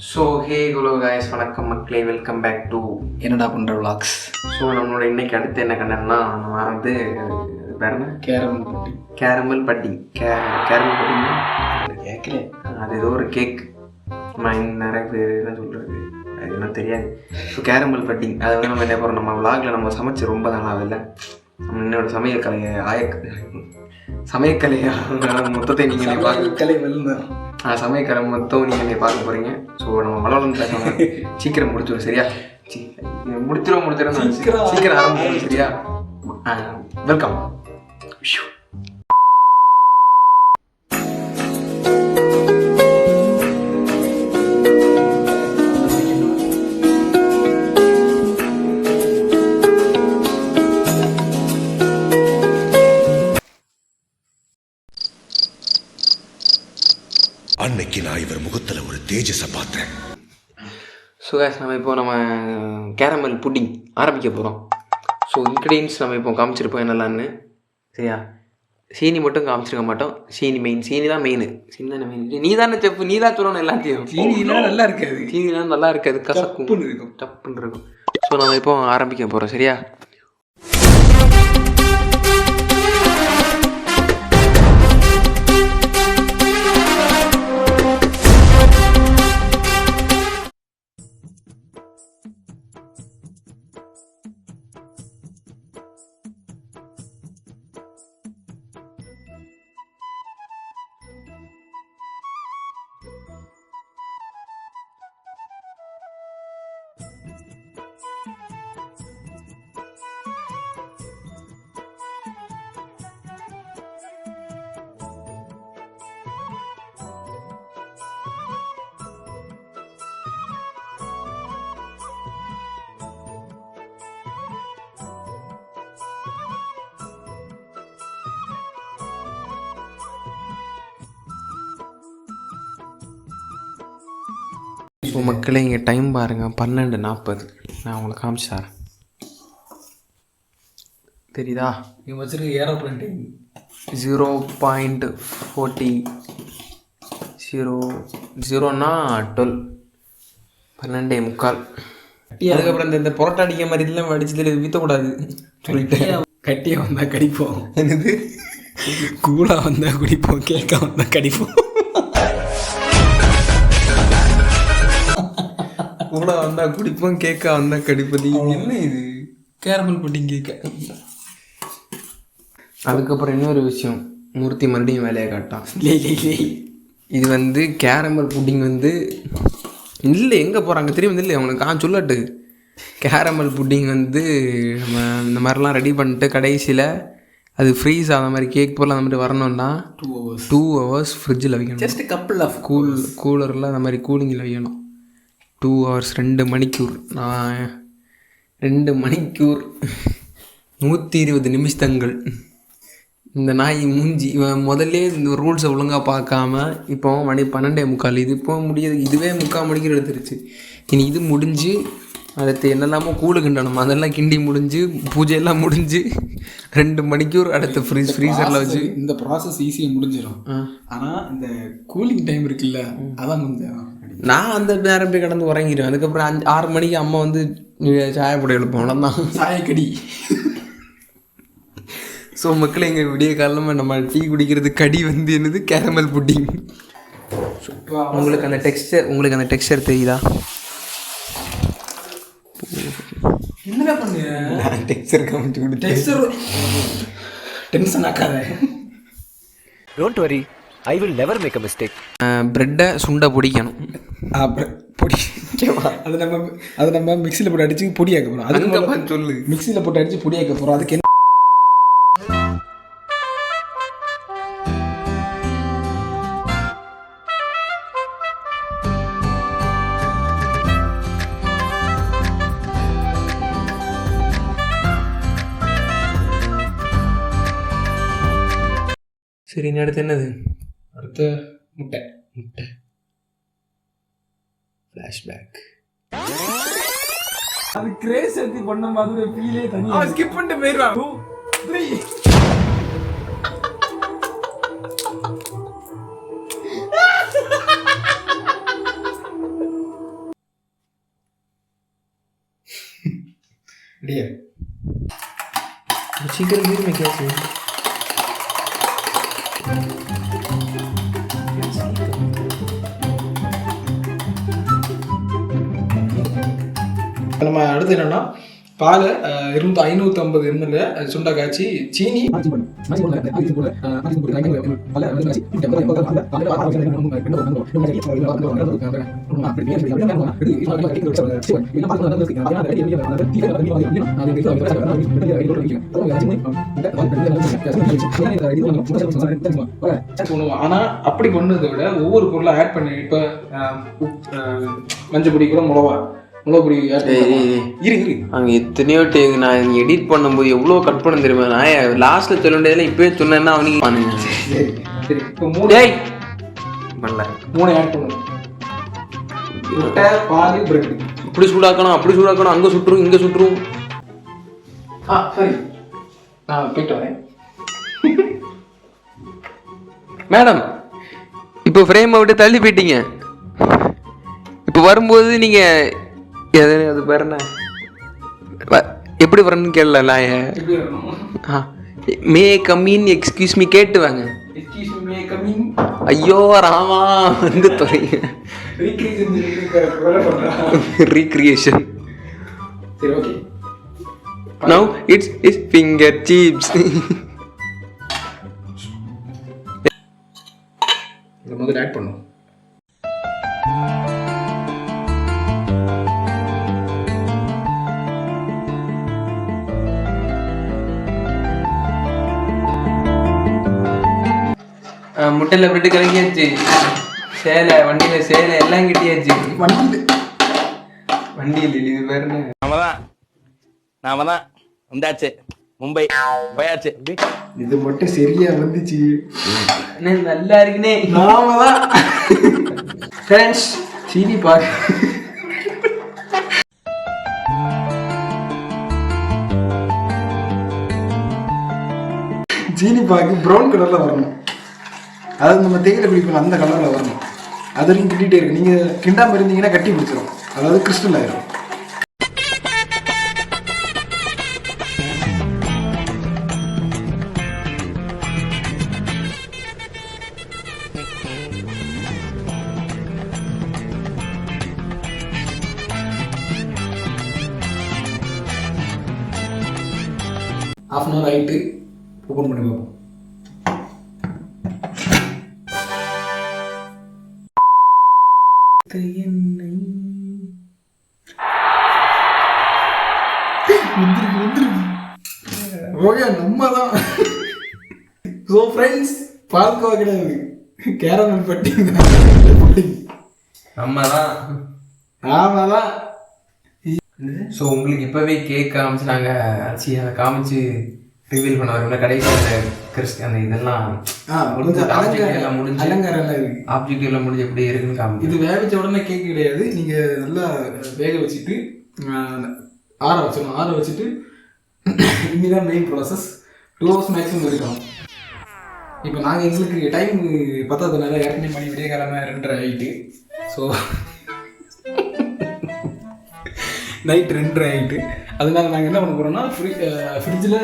So ஹே குலோ guys, வணக்கம் மக்களே, welcome back to என்னடா பண்ணுற விளாக்ஸ். ஸோ நம்மளோட இன்னைக்கு அடுத்து என்ன கண்டனா நம்ம வந்து வேறு என்ன கேரமல் பட்டிங் பட்டிங்னா கேட்கல, அது ஏதோ ஒரு கேக். நிறைய பேர் என்ன சொல்கிறது அது என்ன தெரியாது. ஸோ கேரமல் பட்டிங் அதை வந்து நம்ம என்ன போகிறோம், நம்ம விளாகில் நம்ம சமைச்சு ரொம்ப நாளாகல. நம்ம என்னோட சமையக்கலையா மொத்தத்தை நீங்களே சமையக்கலை மொத்தம் நீங்களே பார்க்க போகிறீங்க. ஸோ நம்ம மலவளம் பேசணும், சீக்கிரம் முடிச்சிடும் சரியா? முடிச்சிடும் சீக்கிரம் ஆரம்பிச்சிடும் சரியா? வெல்கம். அன்னைக்கு நான் இவர் முகத்தில் ஒரு தேஜஸை பார்த்தேன். ஸோ கேஸ், நம்ம கேரமல் புட்டிங் ஆரம்பிக்க போகிறோம். ஸோ இன்க்ரீடியன்ஸ் நம்ம இப்போ காமிச்சிருப்போம் என்னெல்லான்னு சரியா? சீனி மட்டும் காமிச்சிருக்க மாட்டோம். சீனி தான் மெயின். சீனி தானே மெயின். நீ தானே செப்பு, நீ தான் சொல்லணும் எல்லாத்தையும். சீனிலாம் நல்லா இருக்காது, சீனிலாம் நல்லா இருக்காது, கசப்புன்னு இருக்கும். ஸோ நம்ம இப்போ ஆரம்பிக்க போகிறோம் சரியா? ஸோ மக்களே, இங்கே டைம் பாருங்கள், 12:40. நான் உங்களுக்கு காமிச்சு தரேன், தெரியுதா? நீ வச்சுருக்க ஏரோப்ளேன் டைம் 0.40 0:00னா 12 12:45. அதுக்கப்புறம் இந்த புரோட்டா அடிக்க மாதிரி இதெல்லாம் அடிச்சதில் வீற்றக்கூடாது சொல்லிட்டு கட்டியாக வந்தால் கடிப்போம், என்னது கூலாக வந்தால் குடிப்போம், கேக்காக வந்தால் கடிப்போம். கூட வந்தால் குடிப்போம், கேக்கா வந்தால் கடிப்பது. என்ன இது கேரமல் புட்டிங் கேக்க? அதுக்கப்புறம் இன்னொரு விஷயம், மூர்த்தி மறுபடியும் வேலையை காட்டான். இது வந்து கேரமல் புட்டிங் வந்து இல்லை, எங்கே போகிறாங்க தெரியும் இல்லை அவனுக்கு சொல்லட்டு. கேரமல் புட்டிங் வந்து நம்ம இந்த மாதிரிலாம் ரெடி பண்ணிட்டு கடைசியில் அது ஃப்ரீஸ் ஆகிற மாதிரி கேக் போல் அந்த மாதிரி வரணும்னா 2 hours ஃப்ரிட்ஜில் வைக்கணும். ஜஸ்ட் கப்பிள் ஆஃப் கூலரில் அந்த மாதிரி கூலிங்கில் வைக்கணும். 2 hours 2 மணிக்கூர். நான் 2 மணிக்கூர் 120 நிமிஷங்கள். இந்த நாய் மூஞ்சி இவன் முதல்ல இந்த ரூல்ஸை ஒழுங்காக பார்க்காம இப்போ மணி 12:45. இது இப்போ முடியாது, இதுவே 3/4 மணிக்கூர் எடுத்துருச்சு. இனி இது முடிஞ்சு அடுத்து என்னெல்லாமோ கூழு கிண்டணும், அதெல்லாம் கிண்டி முடிஞ்சு பூஜையெல்லாம் முடிஞ்சு 2 மணிக்கூர் அடுத்து ஃப்ரீசரில் வச்சு இந்த ப்ராசஸ் ஈஸியாக முடிஞ்சிடும். ஆனால் இந்த கூலிங் டைம் இருக்குல்ல, அதான் கொஞ்சம் நான் அந்த நேரம் போய் கடந்து உறங்கிடுவேன். அதுக்கப்புறம் 6 மணிக்கு அம்மா வந்து சாய போட எழுப்போம், அவ்வளோதான் சாயக்கடி. ஸோ மக்கள், எங்கள் விடிய காலமாக நம்ம டீ குடிக்கிறது கடி வந்து என்னது கேரமல் புட்டிங். உங்களுக்கு அந்த டெக்ஸ்டர் தெரியுதா? என்னடா பண்ணு டெக்ஸ்டர் காமிச்சு கொடு. டென்ஷன் ஆக்காத. Don't worry, I will never make a mistake. ப்ரெட்டை சுண்டை பொடிக்கணும். பொடி அது நம்ம மிக்சியில் போட்டு அடித்து பொடியாக்க போகிறோம். அதுக்கு சொல்லு, மிக்சியில் போட்டு அடித்து பொடியாக்க போகிறோம். அதுக்கு என்ன சரி, இனி அடுத்து என்னது? அடுத்த முட்டை ஃப்ளாஷ்பேக். அது கிரேஸ் எடுத்து பண்ண மாதிரி ஃபீலே தனி. அவன் ஸ்கிப் பண்ணிட்டு போயிடுவான். 2 3 ரெடியா? சீக்கிரம் வீடு கேட்கு. நம்ம அடுத்து என்னன்னா பால் 550 ml சுண்டை காய்ச்சி சீனி ஆனா அப்படி பண்ணதை விட ஒவ்வொரு பொருளை ஆட் பண்ணி இப்ப மஞ்சள் பொடி கூட மிளகுப்பொடி இரு அங்கே எத்தனையோ டேக் நான் எடிட் பண்ணும்போது எவ்வளோ கட் பண்ண தெரியுமா? நான் லாஸ்ட்டில் சொல்ல வேண்டியதில் இப்போயே சொன்னேன்னா அவனுக்கு பண்ணுங்க. சரி இப்போ 3 ஆட் பண்ணுவோம். முட்டை பால் பிரெட் இப்படி சூடாக்கணும் அப்படி சூடாக்கணும், அங்கே சுட்டுரும் இங்கே சுட்டுரும். சரி நான் போயிட்டு வரேன். மேடம் இப்போ ஃப்ரேமை விட்டு தள்ளி போயிட்டீங்க. இப்போ வரும்போது நீங்கள் அது பேர் என்ன எப்படி வரணும்னு கேட்கல. மே கம்மின் எக்ஸ்கியூஸ் மீ கேட்டு வாங்க. ஐயோ ராமா வந்து தொலைங்க. ரீக்ரியேஷன். சரி okay. Now it's finger chips. இதை முதல்ல ஆட் பண்ணும். முட்டையில் பிரெட்டு கலக்கியாச்சு. சேலை வண்டியில் சேலை எல்லாம் கிட்டியாச்சு. வண்டியில் இது பேர் நாம தான் வந்தாச்சு. மும்பை போயாச்சு. இது மட்டும் சரியா வந்துச்சு. நல்லா இருக்குனே. நாம தான் ஃப்ரெண்ட்ஸ் சீனி பாரு. சீனி பாக்கு ப்ரௌன் கலர்ல வரணும். அதாவது நம்ம தேயிலை பிடிப்போம் அந்த கலரில் வரணும். அது வரைக்கும் கிட்டிகிட்டே இருக்கு. நீங்கள் கிண்டாமல் இருந்தீங்கன்னா கட்டி பிடிச்சிடும். அதாவது கிறிஸ்டல் ஆயிரும். ½ hour ஆகிட்டு ஓப்பன் பண்ணி பார்ப்போம். ஓகே நம்ம தான். ஸோ ஃப்ரெண்ட்ஸ் பால்கோவா கிடையாது, கேரமல் பட்டி நம்ம தான். ஆமாம் தான். ஸோ உங்களுக்கு இப்போவே கேக் காமிச்சினாங்க. அரிசி அதை காமிச்சு ரிவீல் பண்ண வரும்ல கடைசியில் கிறிஸ்டி அந்த இதெல்லாம் முடிஞ்சு அலங்காரம் எல்லாம் இருக்கு. ஆப்ஜெக்ட் எல்லாம் முடிஞ்சு எப்படி இருக்குன்னு காமி. இது வேக வச்ச உடனே கேக் கிடையாது. நீங்கள் நல்லா வேக வச்சுட்டு ஆற வச்சிடணும். ஆற வச்சுட்டு இன்னிதான் மெயின் ப்ராசஸ். 2 hours மேக்ஸிமம் இருக்கணும். இப்போ நாங்கள் எங்களுக்கு டைம் பத்தாததுனால ஏற்கனவே மணி விடிய காலமாக 2:30 ஆகிட்டு. ஸோ நைட் 2:30 ஆகிட்டு. அதனால நாங்கள் என்ன பண்ண போகிறோம்னா ஃப்ரிட்ஜில்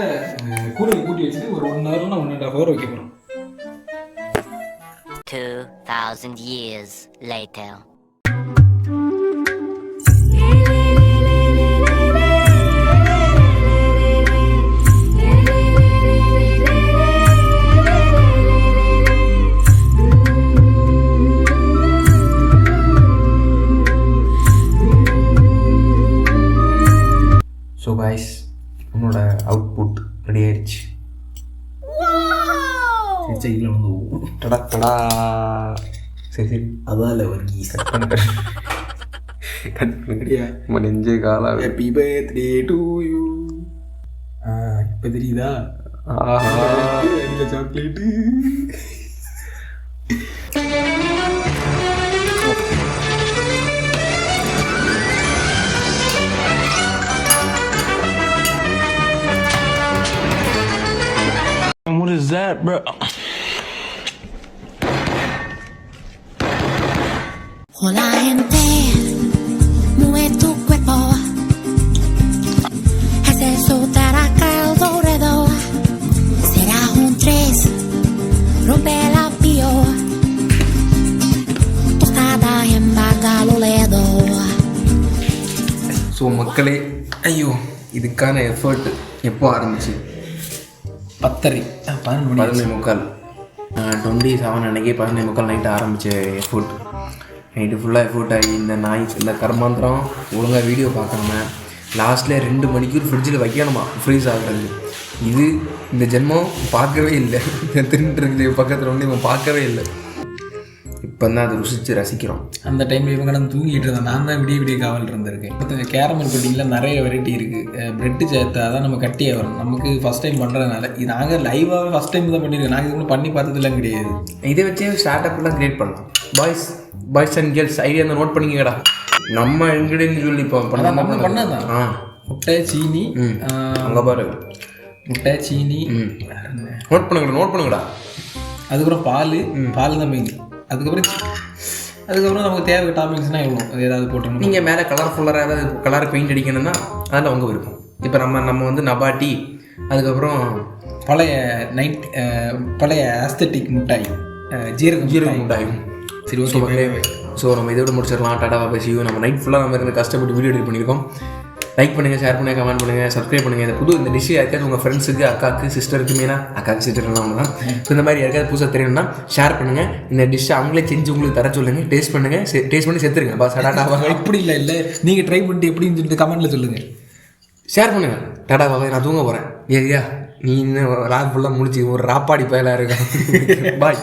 கூலிங் கூட்டி வச்சுட்டு ஒரு 1 hour 1.5 hour வைக்க போகிறோம். 2000 years later. ஸோ காய்ஸ் உன்னோட அவுட்புட் ரெடி ஆயிடுச்சு. டடா டடா. சரி சரி அதால் ஒரு கட் பண்ணுறேன். கட் பண்ணுறியா? நம்ம நெஞ்சு காலா. Happy birthday to you. இப்போ தெரியுதா? ஆஹா chocolate. What is that, bro? Hola gente, mueve tu cuerpo, hace so மக்களே, ஐயோ இதுக்கான எஃபர்ட் எப்போ ஆரம்பிச்சு? 10:30 11:45 27 அன்றைக்கி 11:45 நைட்டு ஆரம்பித்த எஃபோர்ட். நைட்டு ஃபுல்லாக எஃபோர்ட் ஆகி இந்த கர்மாந்திரம் ஒழுங்காக வீடியோ பார்க்காம லாஸ்ட்டில் 2 மணிக்கு ஃப்ரிட்ஜில் வைக்கணுமா ஃப்ரீஸ் ஆகுறது. இது இந்த ஜென்மம் பார்க்கவே இல்லை. தின்னுட்டு பக்கத்தில் ஒன்று இவன் பார்க்கவே இல்லை. இப்போ தான் அதை ருசித்து ரசிக்கிறோம். அந்த டைமில் இவங்க நான் தூங்கிட்டு இருந்தேன். நான் தான் விடிய காவல் இருந்திருக்கேன். அடுத்தது கேரமல் புட்டிங்கில் நிறைய வெரைட்டி இருக்குது. ப்ரெட்டு சேர்த்து அதான் நம்ம கட்டியே வரும். நமக்கு ஃபஸ்ட் டைம் பண்ணுறதுனால இது நாங்கள் லைவாகவே ஃபஸ்ட் டைம் தான் பண்ணியிருக்கோம். நாங்கள் இது பண்ணி பார்த்ததுலாம் கிடையாது. இதை வச்சே ஸ்டார்ட் அப்லாம் க்ரியேட் பண்ணலாம். பாய்ஸ் அண்ட் கேர்ள்ஸ் ஐடியா இருந்தால் நோட் பண்ணிக்கடா. நம்ம இன்க்ரீடியன்ட் சொல்லி இப்போ நம்ம பண்ணதான் முட்டை சீனி அங்கே பாரு முட்டை சீனி நோட் பண்ணுங்கடா. அதுக்கப்புறம் பால் தான் மெயின். அதுக்கப்புறம் நமக்கு தேவை டாபிக்ஸ்னால் எவ்வளோ ஏதாவது போட்டோம். நீங்கள் மேலே கலர்ஃபுல்லாக ஏதாவது கலர் பெயிண்ட் அடிக்கணும்னா அதில் உங்கள் விருப்பம். இப்போ நம்ம வந்து நபாட்டி, அதுக்கப்புறம் பழைய ஆஸ்தட்டிக் மிட்டாய், ஜீரக மிட்டாய். சரி, ஓகே. ஸோ நம்ம இதோட முடிச்சிடலாம். டாடா பேசியும் நம்ம நைட் ஃபுல்லாக நம்ம இருந்து கஷ்டப்பட்டு வீடியோ எடிட் பண்ணியிருக்கோம். லைக் பண்ணுங்கள், ஷேர் பண்ணுங்கள், கமெண்ட் பண்ணுங்கள், சப்ஸ்கிரைப் பண்ணுங்கள். இந்த டிஷ்ஷு யாருக்காவது உங்கள் ஃப்ரெண்ட்ஸுக்கு, அக்காவுக்கு, சிஸ்டருக்கு, மெயினாக அக்காவுக்கு சிஸ்டர்லாம் ஒன்று தான். ஸோ இந்த மாதிரி யாருக்காவது புதுசாக தெரியணும்னா ஷேர் பண்ணுங்கள். இந்த டிஷ்ஷை அவங்களே செஞ்சு உங்களுக்கு தர சொல்லுங்கள். டேஸ்ட் பண்ணுங்கள், டேஸ்ட் பண்ணி செத்துருங்க. பாஸ் டாடா. இப்படி இல்லை நீங்கள் ட்ரை பண்ணிட்டு எப்படின்னு சொல்லிட்டு கமெண்ட்டில் சொல்லுங்கள். ஷேர் பண்ணுங்கள். டாடா பாபாய், நான் தூங்க போகிறேன். ஏரியா நீ இன்னும் ராத் ஃபுல்லாக முடிச்சு ஒரு ராப்பாடி பயலாக இருக்கா. பாய்.